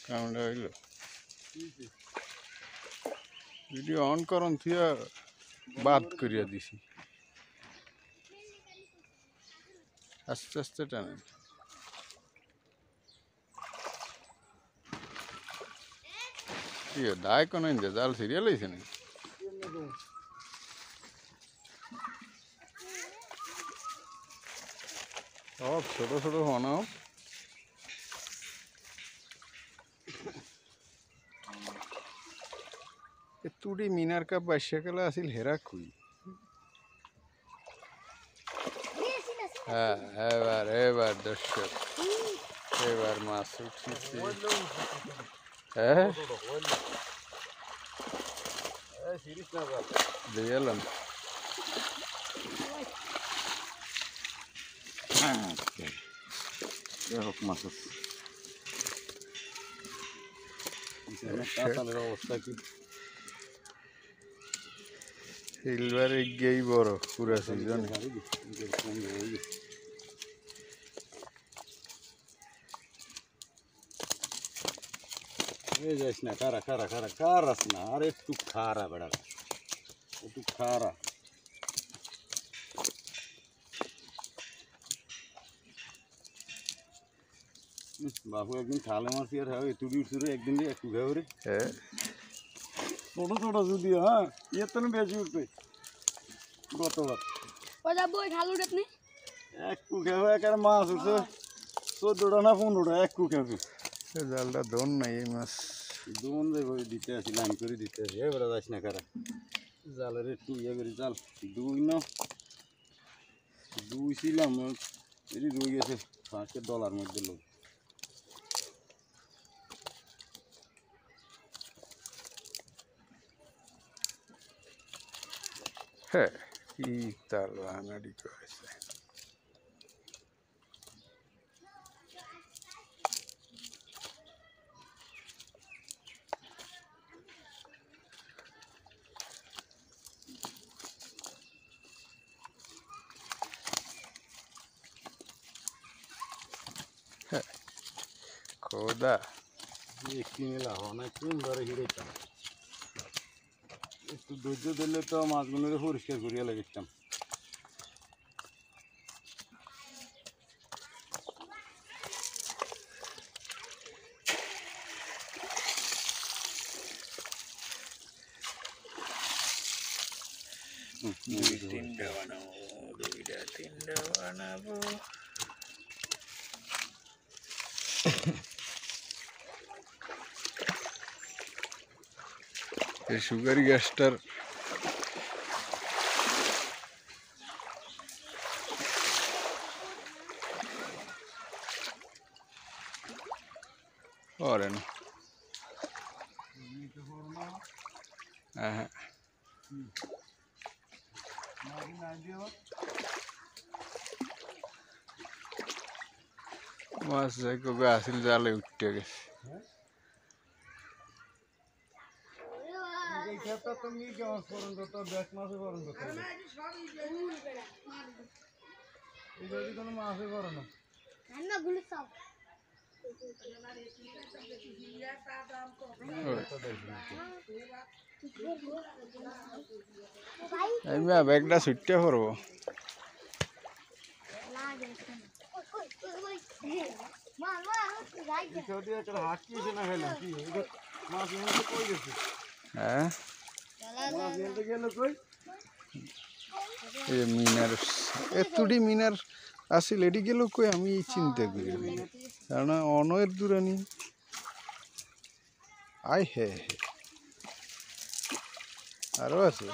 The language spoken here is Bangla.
কামড়া হইল ভিডিও অন করন থিয়া বাদ করিয়া দিছি আস্তে আস্তে টানেন দায় কোন জাল সিরিয়াল হয়েছে না সব ছোট ছোট হনাও তুড়ি মিনার কাপ বাইশাকালে আসিল হেরা খুই হ্যাঁ এবার এবার দর্শক এবার মাছ উঠছে হ্যাঁ দেখলাম মাছ অবস্থা কি সিলভার গেই বড় পুরা সিজন যাইস না খারা খারা খারা খারাস না আর একটু খারা বেড়া একটু খারা বাবু একদিন খালে মারছি আর হ্যাঁ তুড়ি উঠছে একদিন একটু ঘেরে ছোট ছোট যদি হ্যাঁ এর তো বেশি উঠবে গতবার একটু ঘেউ একার মাছ উঠছে 14টা না 15টা একটু ঘেউ জালটা দন নাই এই মাছ দোন যাবো দিতে আসি লাইন করে দিতে আসি এবারে যাস না কারা জালের একটু ইয়ে করি জাল দুই ছিলাম এটি রয়ে গেছে $5 মধ্যে লোক হ্যাঁ কি তাল বানাড়ি করেছে খোদা একটি মেলা অনেক ধরে হিরেতাম একটু ধৈর্য দিলে তো মাছগুলোকে পরিষ্কার করিয়া লাগিতাম তিনটা বানাবো এই সুগার গ্যাসটার পরে না হ্যাঁ মাছ যাই কবে আসিল জালে উঠতে গেছে তুমি কেমন করুন তো ব্যাক মাছে করুন তো কোনো মাছে করো না আমি ব্যাগটা ছুটতে পারবো হ্যাঁ মিনার এতুটি মিনার আসিল এটি গেল কই আমি চিন্তা করি কারণ অনয়ের দূরানি আই হে আরো আছে